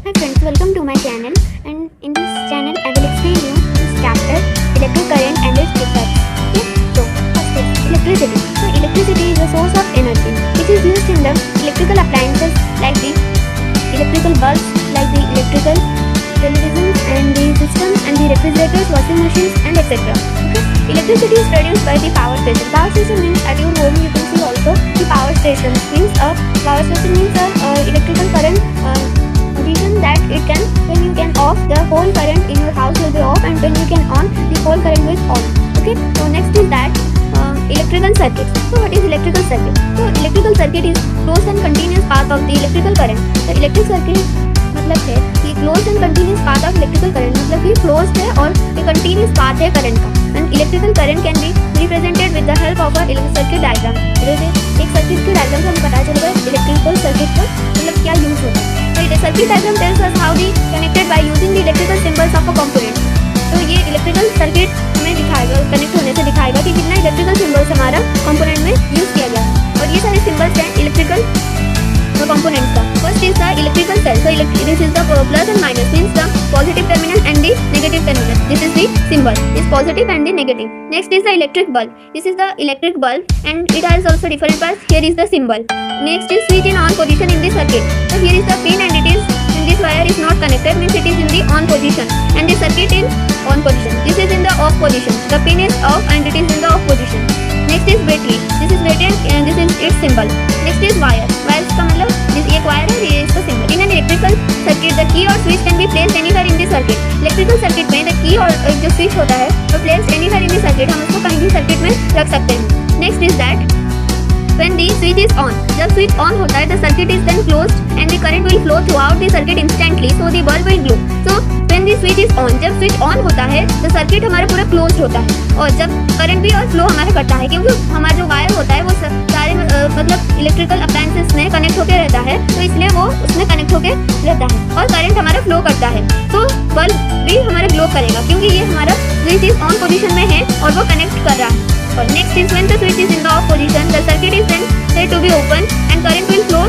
Hi friends, welcome to my channel, and in this channel I will explain you this chapter electric current and its effects. Okay, so first is electricity. So electricity is a source of energy which is used in the electrical appliances like the electrical bulbs, like the electrical televisions and the systems and the refrigerators, washing machines and etc. Okay, electricity is produced by the power station. Power station means at your home you can see also the power station means a power station means a electrical current reason that it can, when you can off, the whole current in your house will be off, and when you can on, the whole current will on. Okay, so next is that electrical circuits. So what is electrical circuit? So electrical circuit is closed and continuous path of the electrical current. The electric circuit मतलब है कि closed and continuous path of electrical current, मतलब कि closed है और एक continuous path है current का. And electrical current can be represented with the help of a circuit diagram. जैसे एक सर्किट के डायग्राम से हमें पता चलेगा इलेक्ट्रिकल सर्किट का मतलब क्या यूज होता है. So the circuit diagram tells us how the connected by using the electrical symbols of a component. तो ये इलेक्ट्रिकल सर्किट हमें दिखाएगा, कनेक्ट होने से दिखाएगा कि कितना इलेक्ट्रिकल सिंबल्स हमारा कंपोनेंट में यूज किया गया है. और ये सारे सिंबल्स हैं इलेक्ट्रिकल components का. First is the electrical cell. So this is the plus and minus means the positive terminal and the negative terminal. This is the symbol. Is positive and the negative. Next is the electric bulb. This is the electric bulb and it has also different parts. Here is the symbol. Next is switch in on position in the circuit. So here is the pin and it is in this wire is not connected, means it is in the on position and the circuit in on position. This is in the off position. The pin is off and it is in the off position. Next is battery. This is battery and this is its symbol. Next is wire. Wire का मतलब this एक wire है, ये इसका symbol. In an electrical circuit, the key or switch can be placed anywhere in the circuit. Electrical circuit में the key और जो switch होता है वो placed anywhere in the circuit. हम उसको कहीं भी circuit में रख सकते हैं. Next is that when the switch is on, जब switch on होता है, the circuit is then closed and the current will flow throughout the circuit instantly, so the bulb will glow. So when the switch is on, जब switch on होता है, the circuit हमारा पूरा closed होता है और जब current भी और flow हमारा करता है, क्योंकि हमारा जो वायर होता है वो सारे मतलब इलेक्ट्रिकल अप्लायंसेस में कनेक्ट होकर रहता है, तो इसलिए वो उसमें कनेक्ट होकर रहता है और करंट हमारा फ्लो करता है, तो बल्ब भी हमारा ग्लो करेगा क्योंकि ये हमारा स्विच इज ऑन पोजीशन में है और वो कनेक्ट कर रहा है. और next is when the switch is in the off position, the circuit is then said to be open and current will flow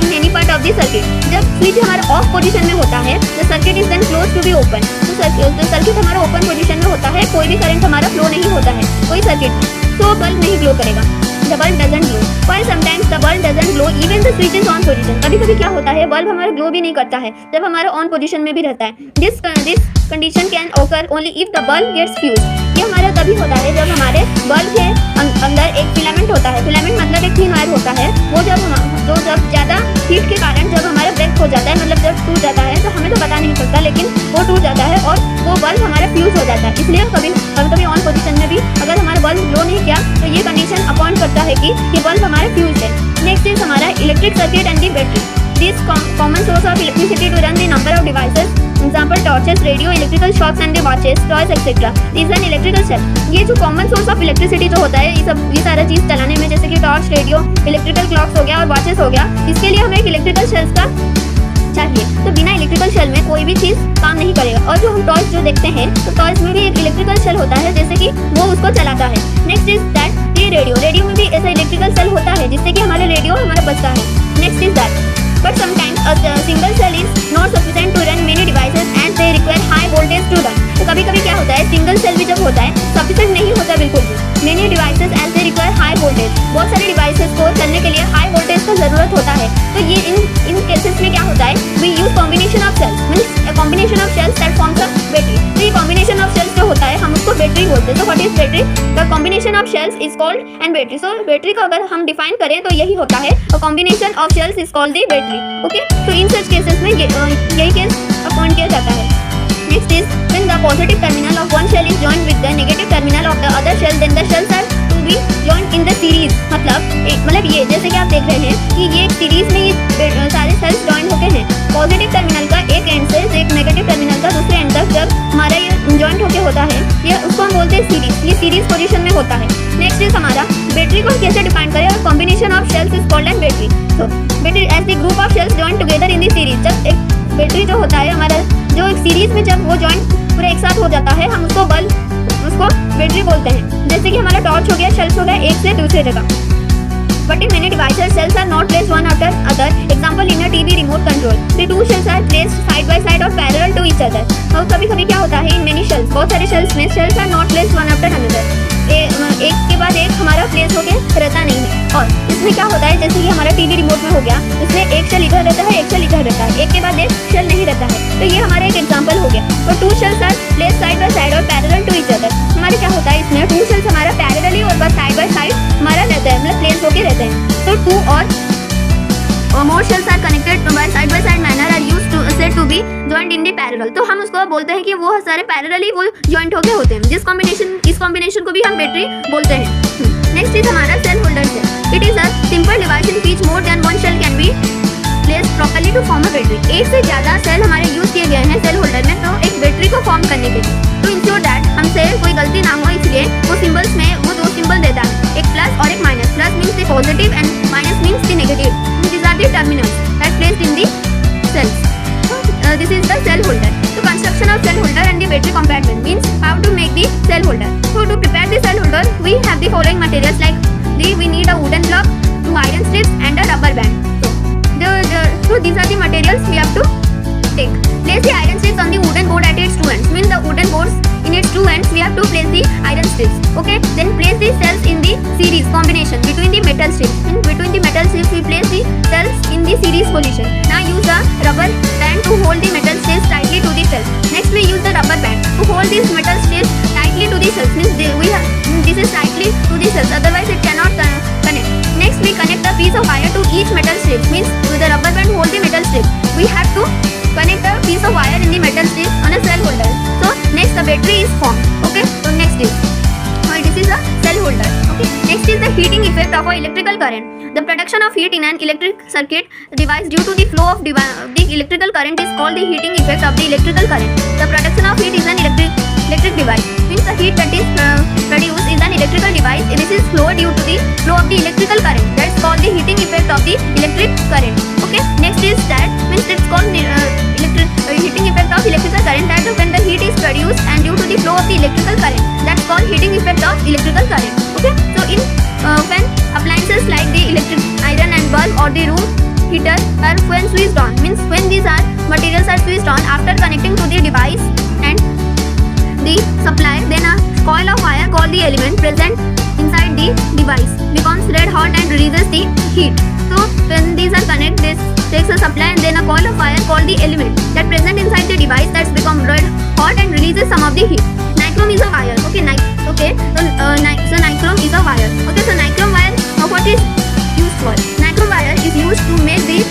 in any part of the circuit. जब switch हमारा ऑफ पोजीशन में होता है, the circuit is then close to be open. तो circuit हमारा open position में होता है, कोई भी करंट हमारा फ्लो नहीं होता है कोई सर्किट में, तो बल्ब नहीं ग्लो करेगा. The bulb doesn't glow. While sometimes the bulb doesn't glow even the switch is on position. कभी-कभी क्या होता है, बल्ब हमारा ग्लो भी नहीं करता है जब हमारा ऑन पोजीशन में भी रहता है. This condition can occur only if the bulb gets fused. ये हमारा तभी होता है जब हमारे बल्ब के अंदर एक फिलामेंट होता है. फिलामेंट मतलब एक थिन वायर होता है, वो जब ज़्यादा हीट के कारण जब हमारा ब्रेक हो जाता है, मतलब जब टूट जाता है, तो हमें तो पता नहीं चलता, लेकिन वो टूट जाता है और वो बल्ब हमारा फ्यूज हो जाता है. इसलिए कभी ऑन पोजीशन में भी अगर हमारा बल्ब ग्लो नहीं किया तो ये कंडीशन अपॉइंट करता है कि ये बल्ब हमारा फ्यूज है. नेक्स्ट इज हमारा electric circuit and the battery. This common source of electricity to run the number of devices, example torches, radio, electrical shocks and the watches, toys etcetera. Is an electrical cell. ये जो common source of electricity जो होता है, ये सारा चीज़ चलाने में, जैसे कि टॉर्च, रेडियो, इलेक्ट्रिकल क्लॉक्स हो गया और वॉचेस हो गया, इसके लिए हमें एक इलेक्ट्रिकल सेल्स का चाहिए. तो बिना इलेक्ट्रिकल शेल में कोई भी चीज़ काम नहीं करेगा. और जो हम टॉर्च जो देखते हैं, तो टॉर्च में भी एक इलेक्ट्रिकल शेल होता है, जैसे कि वो उसको चलाता है. नेक्स्ट इज दैट ये रेडियो में भी ऐसा इलेक्ट्रिकल सेल होता है जिससे कि हमारे रेडियो हमारा बचता है. Next is that but sometimes a single cell is not sufficient to run many devices and they require high voltage to run. तो कभी कभी क्या होता है, सिंगल सेल भी जब होता है सफिशिएंट नहीं होता बिल्कुल भी. Many devices and they require high voltage. बहुत सारे डिवाइसेस को चलने के लिए हाई वोल्टेज का जरूरत होता है. तो ये इन केसेस में क्या होता है, we use combination of cells, means a combination of cells that forms a battery. तो ये कॉम्बिनेशन ऑफ सेल्स जो होता है हम उसको बैटरी बोलते हैं. तो what is battery? The combination of cells is called and battery. So battery को अगर हम डिफाइन करें तो यही होता है, a combination of cells is called the battery. Okay, तो इन सच केसेस में यही केस अपॉइंट किया जाता है. Next is when the positive terminal of one shell is joined with the negative terminal of the other shell, then the shells are to be joined in the series. मतलब ये जैसे कि आप देख रहे हैं कि ये एक सीरीज में ये सारे सेल्स जॉइन होते हैं. पॉजिटिव टर्मिनल का एक एंड से एक नेगेटिव टर्मिनल का दूसरे एंड तक जब हमारा ये जॉइंट होके होता है, ये उसको हम बोलते हैं सीरीज. ये सीरीज पोजीशन में होता है. नेक्स्ट इज हमारा बैटरी को कैसे डिफाइन करें, और combination of cells is called an battery. तो battery as the group of cells join together in the series. जब एक बैटरी जो होता है हमारा, जो एक सीरीज में जब वो जॉइंट पूरा एक साथ हो जाता है, हम उसको बैटरी बोलते हैं. जैसे कि हमारा टॉर्च हो गया, शेल्स हो गया एक से दूसरे जगह. But in many devices, cells are not placed one after other. Example in a TV remote control, the two shells are placed side by side or parallel to each other. और कभी-कभी क्या होता है, in many shells, बहुत सारे shells में cells are not placed one after another. एक के बाद एक हमारा प्लेस होके रहता नहीं है। और इसमें क्या होता है, जैसे कि हमारा टीवी रिमोट में हो गया, इसमें एक शेल इधर रहता है, एक शेल इधर रहता है, एक के बाद एक शेल नहीं रहता है। तो ये हमारा एक एग्जांपल हो गया। और two cells are place side by side और पैरेलल टू ईच अदर। हमारे क्या होता है, इसमें टू शेल्स हमारा पैरेलली और बस साइड बाय साइड हमारा रहता है, मतलब प्लेस होके रहते हैं। तो टू और more shells are connected by side manner are used to said to be joined in the parallel। तो हम उसको बोलते हैं कि वो सारे पैरेलली वो जॉइंट होके होते हैं, इस कॉम्बिनेशन को भी हम बैटरी बोलते हैं। नेक्स्ट इज हमारा cell holder cell. It is a simple device in which more than one cell can be placed properly to form a battery. एक से ज्यादा सेल हमारे यूज किए गए हैं सेल होल्डर में, तो एक बैटरी को फॉर्म करने के लिए। टू इंश्योर दैट हमसे कोई गलती ना हो, इसलिए वो सिंबल्स में वो दो सिंबल देता है, एक प्लस और एक minus. Plus means the positive and minus means the negative. These are the terminals that placed in the cells. This is the cell holder. So construction of cell holder and the battery compartment means how to make the cell holder. So to prepare the cell holder, we have the following materials like we need a wooden block, 2 iron strips and a rubber band. So these are the materials we have to take. Place the iron strips on the wooden board at its two ends. Means the wooden boards in its two ends we have to place the iron strips. Okay. Then place the cells in the series combination between the metal strips. In between the metal strips we place the cells in the series position. Now use a rubber band to hold the metal strips tightly to the cells. Next we use the rubber band to hold these metal strips tightly to the cells. Means this is tightly to the cells. Otherwise it cannot connect. Next we connect a piece of wire to each metal strip. Means with the rubber band hold the metal strip. We have to connect a piece of wire in the metal strip on a cell holder. So next the battery is formed. Okay. So next is this is a cell holder. Okay. Next is the heating effect of a electrical current. The production of heat in an electric circuit device due to the flow of the electrical current is called the heating effect of the electrical current. The production of heat is an electric device. Means the heat that is produced is an electrical device. This is flow due to the flow of the electrical current. That's called the heating effect of the electric current. Okay. Next is that means it's called heating effect of electrical current. That when the heat is produced and due to the flow of the electrical current, that's called heating effect of electrical current. Okay. So in when appliances like the electric iron and bulb or the room heater are when switched on, means when these materials are switched on after connecting to the device and the supply, then a coil of wire called the element present inside the device becomes red hot and releases the heat. So when these are connected, this takes a supply and then a coil of wire called the element that present inside the device that's become red hot and releases some of the heat. Nichrome is a wire. Okay. So nichrome is a wire. Okay. So nichrome wire, what is used for? Nichrome wire is used to make the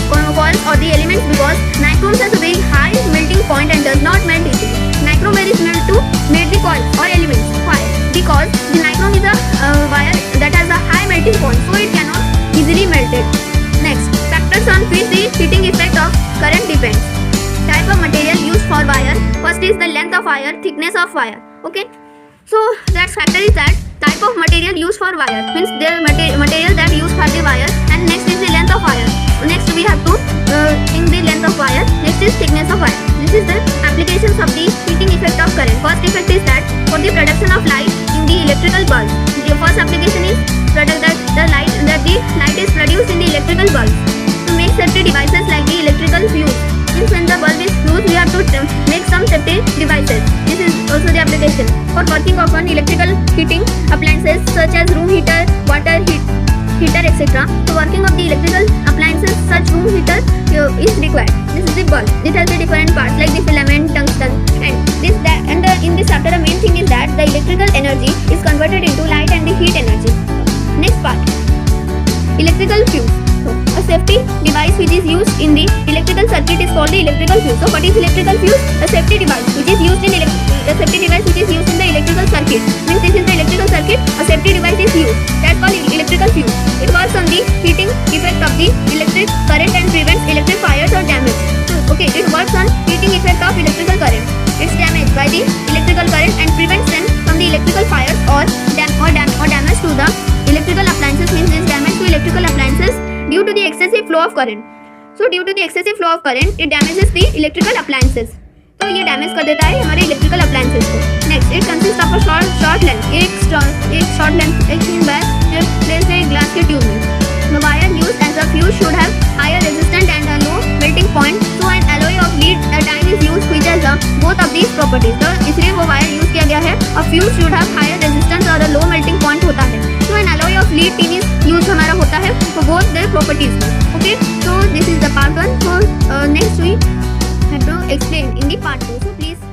coils or the elements because nichrome has a very high melting point and does not melt easily. Nichrome wire is made to make the coils or elements. Why? Because the nichrome is a wire that has a high melting point, so it cannot easily melt it. Next, factors on which the heating effect of current depends. Type of material used for wire. First is the length of wire, thickness of wire. Okay. So that factor is that type of material used for wire, means the material that used for the wire, and next is the length of wire. Next we have to think the length of wire. Next is thickness of wire. This is the applications of the heating effect of current. First effect is that for the production of light in the electrical bulb. The first application is the light is produced in the electrical bulb. To make safety devices like the electrical fuse. Means when the bulb is fused, we have to make some safety devices. This is also the application for working of electrical heating appliances such as room heater, water heater, etc. So working of the electrical appliances such room heater is required. This is the bulb. It has the different parts like the filament, tungsten, and in this chapter the main thing is that the electrical energy is converted into light and the heat energy. Next part, electrical fuse. So a safety device which is used in the electrical circuit is called the electrical fuse. So what is electrical fuse? A safety device which is used in the electrical circuit. Means this is the electrical circuit. A safety device is used. That's called electrical fuse. It works on the heating effect of the electric current and prevents electric fires or damage. Okay, it works on heating effect of electrical current. It's damaged by the electrical current and prevents them from the electrical fires or damage to the electrical appliances. Means this damage to electrical appliances due to the excessive flow of current. So due to the excessive flow of current, it damages the electrical appliances. तो ये damage कर देता है हमारे electrical appliances को. Next, it consist of a short length, एक short length, एक thin wire placed a glass के ट्यूब में. The wire used as a fuse should have higher resistance and a low melting point. So an alloy of lead tin is used which has both of these properties. तो इसलिए वो wire use किया गया है. A fuse should have higher resistance और a low melting point होता है. So an alloy of lead tin is used हमारा होता है for both their properties. Okay, so this is the part 1. So next we have to explain in the part 2. So please